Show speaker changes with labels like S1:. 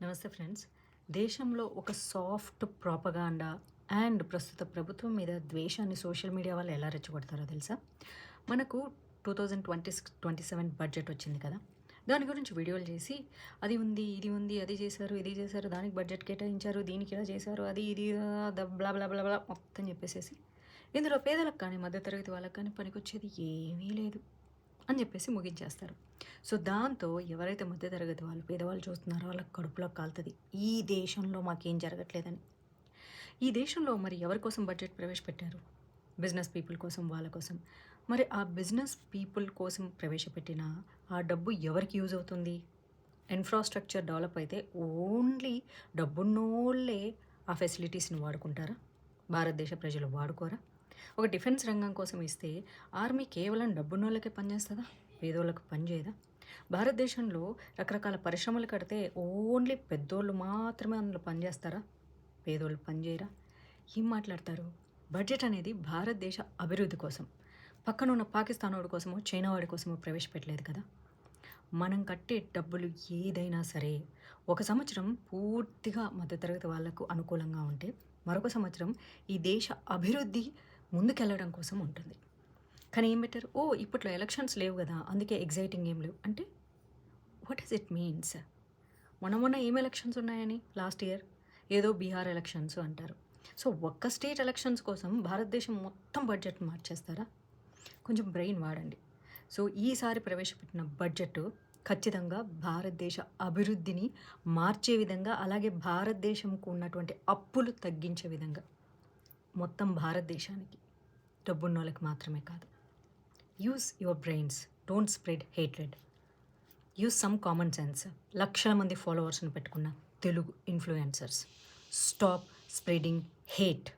S1: నమస్తే ఫ్రెండ్స్. దేశంలో ఒక సాఫ్ట్ ప్రాపగాండా అండ్ ప్రస్తుత ప్రభుత్వం మీద ద్వేషాన్ని సోషల్ మీడియా వాళ్ళు ఎలా రెచ్చగొడతారో తెలుసా? మనకు 2026-27 బడ్జెట్ వచ్చింది కదా! దాని గురించి వీడియోలు చేసి అది ఉంది, ఇది ఉంది, అది చేశారు, ఇది చేశారు, దానికి బడ్జెట్ కేటాయించారు, దీనికి ఇలా చేశారు, అది ఇది బ్లా బ్లా బ్లా బ్లా మొత్తం చెప్పేసేసి ఇందులో పేదలకు కానీ మధ్యతరగతి వాళ్ళకి కానీ పనికొచ్చేది ఏమీ లేదు అని చెప్పేసి ముగించేస్తారు. సో దాంతో ఎవరైతే మధ్యతరగతి వాళ్ళు పేదవాళ్ళు చూస్తున్నారో వాళ్ళకి కడుపులో కాలుతుంది, ఈ దేశంలో మాకేం జరగట్లేదని. ఈ దేశంలో మరి ఎవరి కోసం బడ్జెట్ ప్రవేశపెట్టారు? బిజినెస్ పీపుల్ కోసం, వాళ్ళ కోసం. మరి ఆ బిజినెస్ పీపుల్ కోసం ప్రవేశపెట్టిన ఆ డబ్బు ఎవరికి యూజ్ అవుతుంది? ఇన్ఫ్రాస్ట్రక్చర్ డెవలప్ అయితే ఓన్లీ డబ్బున్నోళ్ళే ఆ ఫెసిలిటీస్ని వాడుకుంటారా? భారతదేశ ప్రజలు వాడుకోరా? ఒక డిఫెన్స్ రంగం కోసం ఇస్తే ఆర్మీ కేవలం డబ్బున్నోళ్ళకే పనిచేస్తుందా? పేదోళ్ళకు పనిచేయదా? భారతదేశంలో రకరకాల పరిశ్రమలు కడితే ఓన్లీ పెద్దోళ్ళు మాత్రమే అందులో పనిచేస్తారా? పేదోళ్ళు పనిచేయరా? ఏం మాట్లాడతారు? బడ్జెట్ అనేది భారతదేశ అభివృద్ధి కోసం, పక్కన ఉన్న పాకిస్తాన్ వాడి కోసమో చైనా వాడి కోసమో ప్రవేశపెట్టలేదు కదా. మనం కట్టే డబ్బులు ఏదైనా సరే ఒక సంవత్సరం పూర్తిగా మధ్యతరగతి వాళ్లకు అనుకూలంగా ఉంటే మరొక సంవత్సరం ఈ దేశ అభివృద్ధి ముందుకెళ్ళడం కోసం ఉంటుంది. కానీ ఏం పెట్టారు? ఇప్పట్లో ఎలక్షన్స్ లేవు కదా, అందుకే ఎగ్జైటింగ్ ఏం లేవు అంటే వాట్ డస్ ఇట్ మీన్స్? మొన్న ఏం ఎలక్షన్స్ ఉన్నాయని లాస్ట్ ఇయర్ ఏదో బీహార్ ఎలక్షన్స్ అంటారు. సో ఒక్క స్టేట్ ఎలక్షన్స్ కోసం భారతదేశం మొత్తం బడ్జెట్ మార్చేస్తారా? కొంచెం బ్రెయిన్ వాడండి. సో ఈసారి ప్రవేశపెట్టిన బడ్జెట్ ఖచ్చితంగా భారతదేశ అభివృద్ధిని మార్చే విధంగా, అలాగే భారతదేశంకు ఉన్నటువంటి అప్పులు తగ్గించే విధంగా, మొత్తం భారతదేశానికి, డబ్బున్నోళ్ళకి మాత్రమే కాదు. Use your brains, don't spread hatred. Use some common sense. లక్షల మంది ఫాలోవర్స్ని పెట్టుకున్న Telugu influencers, stop spreading hate.